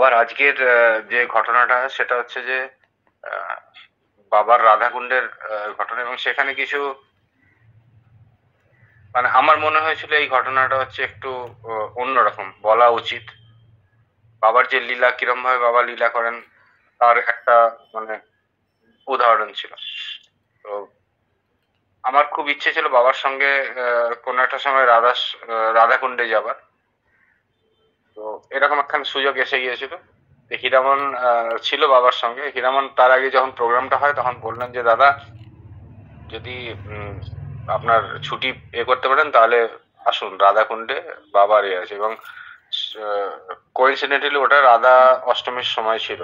আবার আজকের যে ঘটনাটা সেটা হচ্ছে যে আহ, বাবার রাধাকুণ্ডের ঘটনা, এবং সেখানে কিছু মানে আমার মনে হয়েছিল এই ঘটনাটা হচ্ছে একটু অন্যরকম বলা উচিত। বাবার যে লীলা, কিরম ভাবে বাবা লীলা করেন তার একটা মানে উদাহরণ ছিল। তো আমার খুব ইচ্ছে ছিল বাবার সঙ্গে কোনো একটা সময় রাধাকুণ্ডে যাবার। তো এরকম একখান সুযোগ এসে গিয়েছিল। তো হীরামন ছিল বাবার সঙ্গে। হীরামন তার আগে যখন প্রোগ্রামটা হয় তখন বললেন যে দাদা, যদি আপনার ছুটি করতে পারেন তাহলে আসুন রাধাকুণ্ডে, বাবার আছে। এবং কোইন্সিডেন্টালি ওটা রাধা অষ্টমীর সময় ছিল।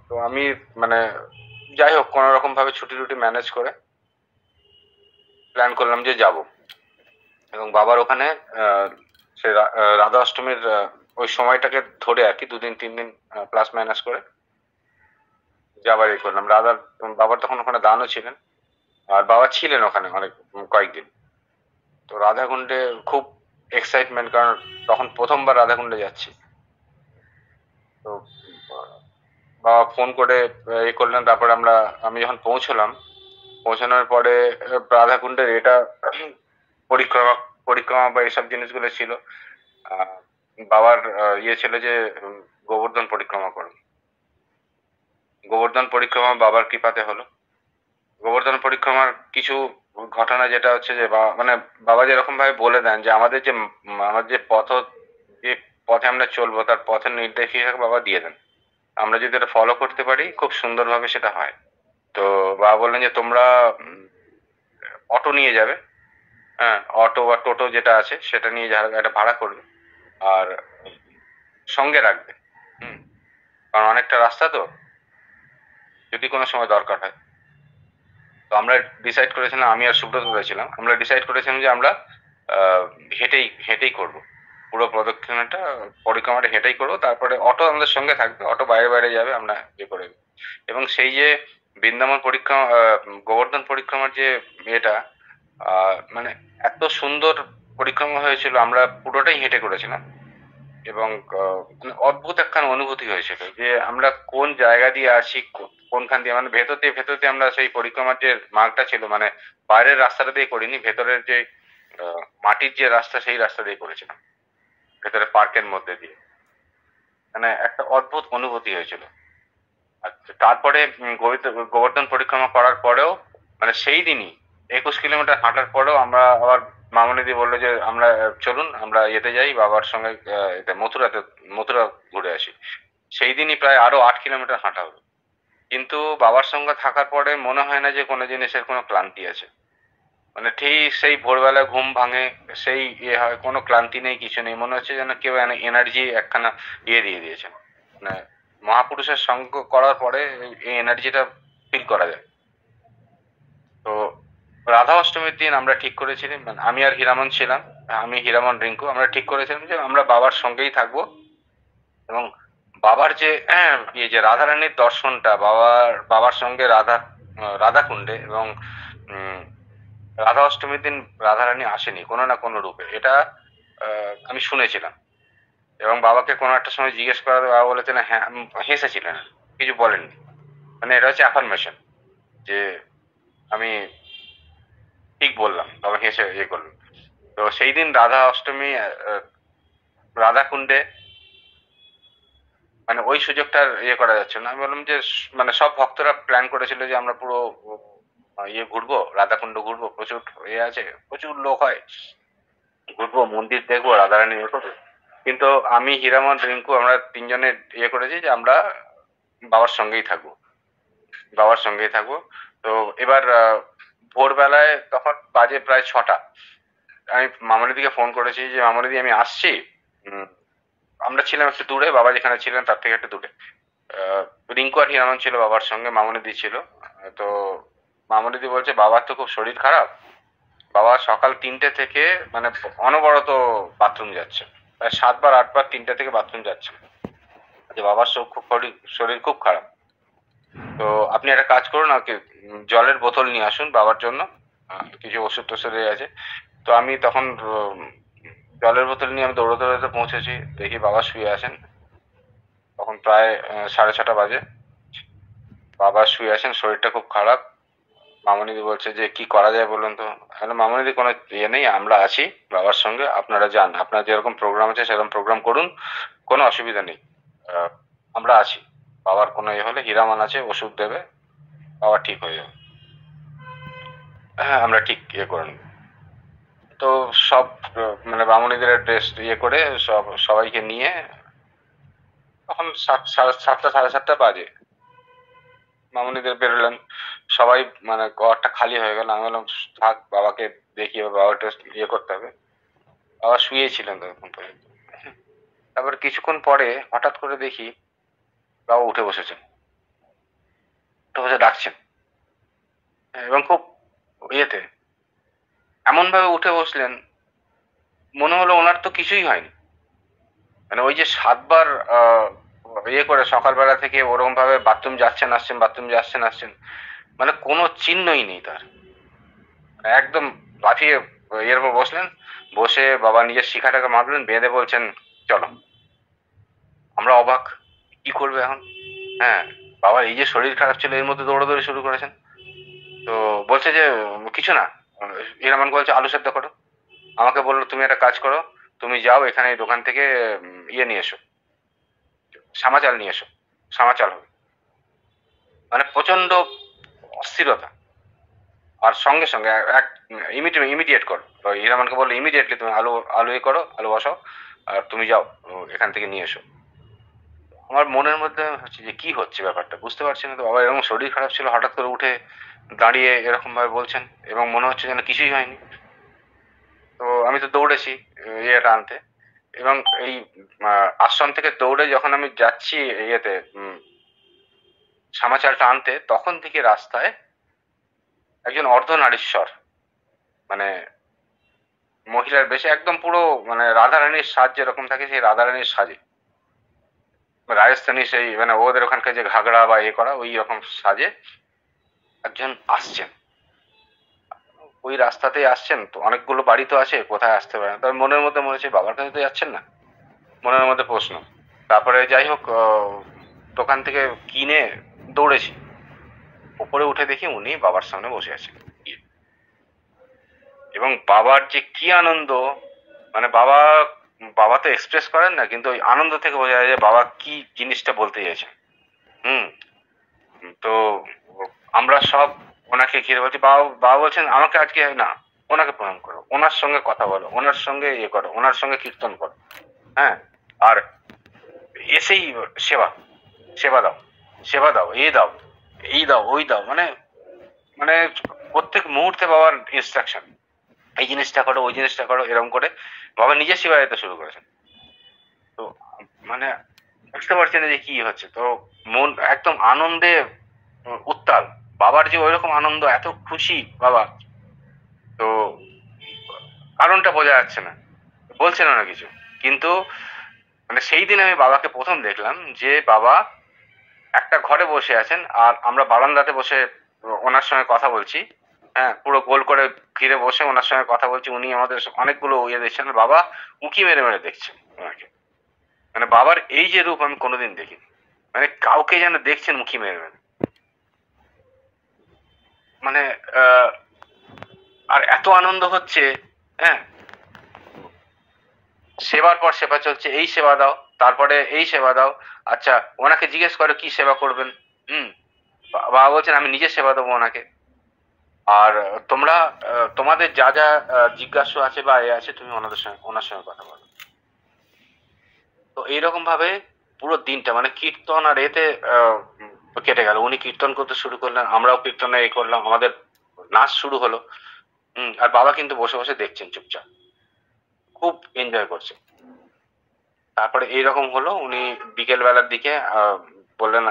তো আমি মানে যাই হোক কোনো রকম ভাবে ছুটি টুটি ম্যানেজ করে প্ল্যান করলাম যে যাব। এবং বাবার ওখানে সে রাধা অষ্টমীর ওই সময়টাকে ধরে আর কি 2 দিন 3 দিন প্লাস মাইনাস করে যাবার করলাম। বাবার তখন ওখানে দানও ছিলেন, আর বাবা ছিলেন ওখানে অনেক কয়েকদিন। তো রাধাকুণ্ডে খুব এক্সাইটমেন্ট, কারণ তখন প্রথমবার রাধাকুণ্ডে যাচ্ছি। তো বাবা ফোন করে করলেন। তারপরে আমি যখন পৌঁছানোর পরে রাধাকুণ্ডের এটা পরিক্রমা পরিক্রমা বা এসব জিনিসগুলো ছিল। আহ, বাবার ছিল যে গোবর্ধন পরিক্রমা করুন। গোবর্ধন পরিক্রমা বাবার কৃপাতে হলো। গোবর্ধন পরিক্রমার কিছু ঘটনা যেটা হচ্ছে যে মানে বাবা যেরকম ভাবে বলে দেন যে আমাদের যে পথে আমরা চলবো তার পথের নির্দেশ হিসেবে বাবা দিয়ে দেন। আমরা যদি এটা ফলো করতে পারি খুব সুন্দরভাবে সেটা হয়। তো বাবা বললেন যে তোমরা অটো নিয়ে যাবে। হ্যাঁ, অটো বা টোটো যেটা আছে সেটা নিয়ে একটা ভাড়া করবে, আর সঙ্গে রাখবে। হুম। কারণ অনেকটা রাস্তা তো, যদি কোনো সময় দরকার হয়। তো আমরা ডিসাইড করেছিলাম, আমি আর সুব্রত করেছিলাম, আমরা ডিসাইড করেছিলাম যে আমরা আহ, হেঁটেই হেঁটেই করব। পুরো প্রদক্ষিণাটা পরিক্রমাটা হেঁটেই করব। তারপরে অটো আমাদের সঙ্গে থাকবে, অটো বাইরে বাইরে যাবে, আমরা করে দেবো। এবং সেই যে বৃন্দাবন পরিক্রমা, গোবর্ধন পরিক্রমার যে এটা মানে এত সুন্দর পরিক্রমা হয়েছিল, আমরা পুরোটাই হেঁটে করেছিলাম। এবং মানে অদ্ভুত একখান অনুভূতি হয়েছিল যে আমরা কোন জায়গা দিয়ে আছি, কোনখান দিয়ে, মানে ভেতর দিয়ে আমরা সেই পরিক্রমার যে মার্গটা ছিল, মানে বাইরের রাস্তাটা দিয়ে করিনি, ভেতরের যে মাটির যে রাস্তা সেই রাস্তা দিয়ে করেছিলাম, ভেতরে পার্কের মধ্যে দিয়ে। মানে একটা অদ্ভুত অনুভূতি হয়েছিল। আর তারপরে গোবর্ধন পরিক্রমা করার পরেও, মানে সেই দিনই 21 কিলোমিটার হাঁটার পরেও আমরা আবার মামনিদি বললো যে আমরা চলুন আমরা ইয়েতে যাই বাবার সঙ্গে, মথুরা ঘুরে আসি। সেই দিনই প্রায় আরো 8 কিলোমিটার হাঁটা হলো। কিন্তু বাবার সঙ্গে থাকার পরে মনে হয় না যে কোনো জিনিসের কোনো ক্লান্তি আছে। মানে ঠিক সেই ভোরবেলা ঘুম ভাঙে, সেই হয়, কোনো ক্লান্তি নেই, কিছু নেই, মনে হচ্ছে যেন কেউ এনার্জি একখানা দিয়ে দিয়েছে। মানে মহাপুরুষের সঙ্গ করার পরে এই এনার্জিটা ফিল করা যায়। তো রাধা অষ্টমীর দিন আমরা ঠিক করেছিলাম, মানে আমি আর হীরামন ছিলাম, আমি হীরামন রিঙ্কু, আমরা ঠিক করেছিলাম যে আমরা বাবার সঙ্গেই থাকবো। এবং বাবার যে যে রাধারানীর দর্শনটা, বাবার সঙ্গে রাধাকুণ্ডে, এবং উম, রাধা অষ্টমীর দিন রাধারানী আসেনি কোনো না কোনো রূপে, এটা আমি শুনেছিলাম। এবং বাবাকে কোনো একটা সময় জিজ্ঞেস করাতে বাবা বলেছিলেন হ্যাঁ, হেসেছিলেন, কিছু বলেননি। মানে এটা হচ্ছে অ্যাফার্মেশন যে আমি ঠিক বললাম, বাবা হেসে করলেন। তো সেই দিন রাধা অষ্টমী, রাধাকুণ্ডে, মানে ওই সুযোগটা করা যাচ্ছে না। আমি বললাম যে মানে সব ভক্তরা প্ল্যান করেছিল যে আমরা পুরো ঘুরবো, রাধাকুণ্ড ঘুরবো, প্রচুর আছে, প্রচুর লোক হয়, ঘুরবো, মন্দির দেখবো, রাধারানী করবো। কিন্তু আমি, হীরামন, রিঙ্কু, আমরা তিনজনে করেছি যে আমরা বাবার সঙ্গেই থাকবো, বাবার সঙ্গেই থাকবো। তো এবার ভোরবেলায় তখন বাজে প্রায় 6টা। আমি মামনিদিকে ফোন করেছি যে মামনিদি আমি আসছি। উম, আমরা ছিলাম একটু দূরে, বাবা যেখানে ছিলেন তার থেকে একটু দূরে। আহ, রিঙ্কু আর হিরামন ছিল বাবার সঙ্গে, মামনিদি ছিল। তো মামনিদি বলছে বাবার তো খুব শরীর খারাপ, বাবা সকাল 3টে থেকে মানে অনবরত বাথরুম যাচ্ছে, প্রায় 7বার 8বার 3টে থেকে বাথরুম যাচ্ছে। যে বাবার শরীর খুব খারাপ। তো আপনি একটা কাজ করুন, আর কি জলের বোতল নিয়ে আসুন বাবার জন্য, কিছু ওষুধ টষুধ আছে। তো আমি তখন জলের বোতল নিয়ে আমি দৌড়াতে দৌড়াতে পৌঁছেছি, দেখি বাবা শুয়ে আছেন। তখন প্রায় 6:30 বাজে। বাবা শুয়ে আছেন, শরীরটা খুব খারাপ। মামনিদি বলছে যে কি করা যায় বলুন তো। মামনিদি কোনো ইয়ে নেই, আমরা আছি বাবার সঙ্গে, আপনারা যান, আপনার যেরকম প্রোগ্রাম আছে সেরকম প্রোগ্রাম করুন, কোনো অসুবিধা নেই, আমরা আছি। বাবার কোনো ইয়ে হলে হীরামান আছে, ওষুধ দেবে, বাবা ঠিক হয়ে যাবে। হ্যাঁ, আমরা ঠিক ইয়ে করে নেব। তো সব মানে বামুনিদের ড্রেস ইয়ে করে সবাইকে নিয়ে তখন 7:30 7:30 বাজে মামুনিদের বেরোলেন সবাই, মানে ঘরটা খালি হয়ে গেল। আমি বললাম থাক, বাবাকে দেখি, বাবাটা ইয়ে করতে হবে। বাবা শুয়েছিলেন তখন পর্যন্ত। তারপর কিছুক্ষণ পরে হঠাৎ করে দেখি বাবা উঠে বসেছেন, উঠে বসে ডাকছেন, এবং খুব ইয়েতে এমন ভাবে উঠে বসলেন, মনে হলো ওনার তো কিছুই হয়নি। মানে ওই যে 7 বার ইয়ে করে সকালবেলা থেকে ওরকম ভাবে বাথরুম যাচ্ছেন আসছেন, বাথরুম যাচ্ছেন আসছেন, মানে কোনো চিহ্নই নেই তার। একদম লাফিয়ে ইয়ের উপর বসলেন, বসে বাবা নিজের শিখাটাকে মারলেন, বেঁধে বলছেন চলো। আমরা অবাক, কি করবে এখন। হ্যাঁ, বাবার এই যে শরীর খারাপ ছিল এর মধ্যে দৌড়াদৌড়ি শুরু করেছেন। তো বলছে যে কিছু না, ইরামান বলছে আলু সেদ্ধ করো। আমাকে বললো তুমি একটা কাজ করো, তুমি যাও এখানে এই দোকান থেকে ইয়ে নিয়ে এসো, সামা চাল নিয়ে এসো, সামা চাল হবে। মানে প্রচন্ড অস্থিরতা। আর সঙ্গে সঙ্গে এক ইমিডিয়েট করো, হিরামানকে বললো ইমিডিয়েটলি তুমি আলু আলু এ করো, আলু বসাও, আর তুমি যাও এখান থেকে নিয়ে এসো। আমার মনের মধ্যে হচ্ছে যে কি হচ্ছে ব্যাপারটা বুঝতে পারছি না। তো বাবা এরকম শরীর খারাপ ছিল, হঠাৎ করে উঠে দাঁড়িয়ে এরকম ভাবে বলছেন, এবং মনে হচ্ছে যেন কিছুই হয়নি। তো আমি তো দৌড়েছি ইয়েটা আনতে, এবং এই আশ্রম থেকে দৌড়ে যখন আমি যাচ্ছি ইয়েতে সামাচালটা আনতে, তখন থেকে রাস্তায় একজন অর্ধনারীশ্বর, মানে মহিলার বেশে, একদম পুরো মানে রাধারানীর সাজ যেরকম থাকে সেই রাধারানীর সাজে, রাজস্থানী সেই মানে ওদের ওখানকার যে ঘাগড়া বা ইয়ে করা ওই রকম সাজে একজন আসছেন। ওই রাস্তাতেই আসছেন, তো অনেকগুলো বাড়ি তো আছে, কোথায় আসতে পারে না। তবে মনের মধ্যে মনে হচ্ছে বাবার কাছে তো যাচ্ছেন না, মনের মধ্যে প্রশ্ন। তারপরে যাই হোক, দোকান থেকে কিনে দৌড়েছি, উপরে উঠে দেখি উনি বাবার সামনে বসে আছেন। এবং বাবার যে কি আনন্দ, মানে বাবা বাবা তো এক্সপ্রেস করেন না, কিন্তু ওই আনন্দ থেকে বোঝা যায় যে বাবা কি জিনিসটা বলতে চাইছেন। হুম। তো আমরা সব ওনাকে ঘিরে বলছি, বাবা বাবা বলছেন আমাকে আজকে না, ওনাকে প্রণাম করো, ওনার সঙ্গে কথা বলো, ওনার সঙ্গে ইয়ে করো, ওনার সঙ্গে কীর্তন করো। হ্যাঁ, আর এসেই সেবা, সেবা দাও, সেবা দাও, এই দাও, এই দাও, ওই দাও, মানে মানে প্রত্যেক মুহূর্তে বাবার ইনস্ট্রাকশন, এই জিনিসটা করো, ওই জিনিসটা করো, এরকম করে বাবা নিজের সেবা দিতে শুরু করেছেন। তো মানে বুঝতে পারছি না যে কি হচ্ছে। তো মন একদম আনন্দে উত্তাল। বাবার যে ওইরকম আনন্দ, এত খুশি বাবা, তো কারণটা বোঝা যাচ্ছে না, বলছেন না কিছু। কিন্তু মানে সেই দিন আমি বাবাকে প্রথম দেখলাম যে বাবা একটা ঘরে বসে আছেন, আর আমরা বারান্দাতে বসে ওনার সঙ্গে কথা বলছি। হ্যাঁ, পুরো গোল করে ঘিরে বসে ওনার সঙ্গে কথা বলছি, উনি আমাদের অনেকগুলো ইয়ে দেখছেন, বাবা উঁকি মেরে মেরে দেখছেন ওনাকে। মানে বাবার এই যে রূপ আমি কোনোদিন দেখিনি, মানে কাউকে যেন দেখছেন উঁকি মেরে মেরে। মানে আহ, আর এত আনন্দ হচ্ছে। হ্যাঁ, সেবার পর সেবা চলছে, এই সেবা দাও, তারপরে এই সেবা দাও। আচ্ছা, ওনাকে জিজ্ঞেস করো কি সেবা করবেন। হুম। বাবা বলছেন আমি নিজে সেবা দেবো ওনাকে। আর তোমরা তোমাদের যা যা জিজ্ঞাসা আছে বা এ আছে, তুমি ওনাদের সঙ্গে ওনার সঙ্গে কথা বলো। তো এইরকম ভাবে পুরো দিনটা মানে কীর্তন আর এতে কেটে গেল। উনি কীর্তন করতে শুরু করলেন, আমরাও কীর্তনে এ করলাম, আমাদের নাচ শুরু হলো। আর বাবা কিন্তু বসে বসে দেখছেন চুপচাপ, খুব এনজয় করছে। তারপরে এইরকম হলো, উনি বিকেল বেলার দিকে বললেন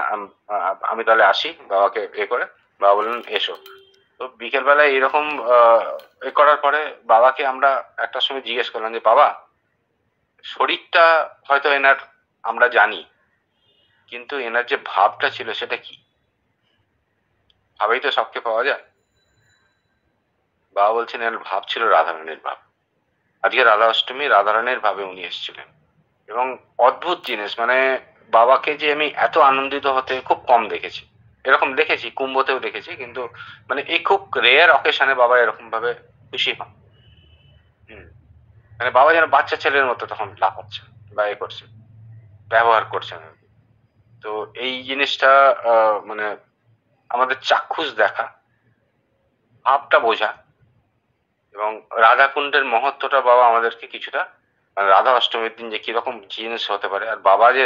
আমি তাহলে আসি, বাবাকে এ করে। বাবা বললেন এসো। তো বিকেল বেলায় এরকম এ করার পরে বাবাকে আমরা একটা সময় জিজ্ঞেস করলাম যে বাবা, শরীরটা হয়তো এনার আমরা জানি, কিন্তু এনার যে ভাবটা ছিল সেটা কি? ভাবেই তো সবকে পাওয়া যায়। বাবা বলছেন এনার ভাব ছিল রাধারানীর ভাব। আজকে রাধা অষ্টমী, রাধারানীর ভাবে উনি এসেছিলেন। এবং অদ্ভুত জিনিস, মানে বাবাকে যে আমি এত আনন্দিত হতে খুব কম দেখেছি। এরকম দেখেছি, কুম্ভতেও দেখেছি, কিন্তু মানে এই খুব রেয়ার অকেশনে বাবা এরকম ভাবে খুশি হন। হুম। মানে বাবা যেন বাচ্চা ছেলের মতো তখন লাফাচ্ছেন বা এ করছেন, ব্যবহার করছেন আর কি। তো এই জিনিসটা মানে আমাদের চাক্ষুষ দেখা, ভাবটা বোঝা, এবং রাধাকুণ্ডের মহত্বটা বাবা আমাদেরকে কিছুটা, মানে রাধা অষ্টমীর দিন যে কিরকম জিনিস হতে পারে, আর বাবা যে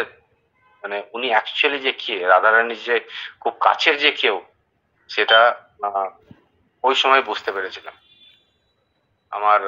মানে উনি অ্যাকচুয়ালি যে কে, রাধারানীর যে খুব কাছের যে কেউ, সেটা ওই সময় বুঝতে পেরেছিলাম। আমার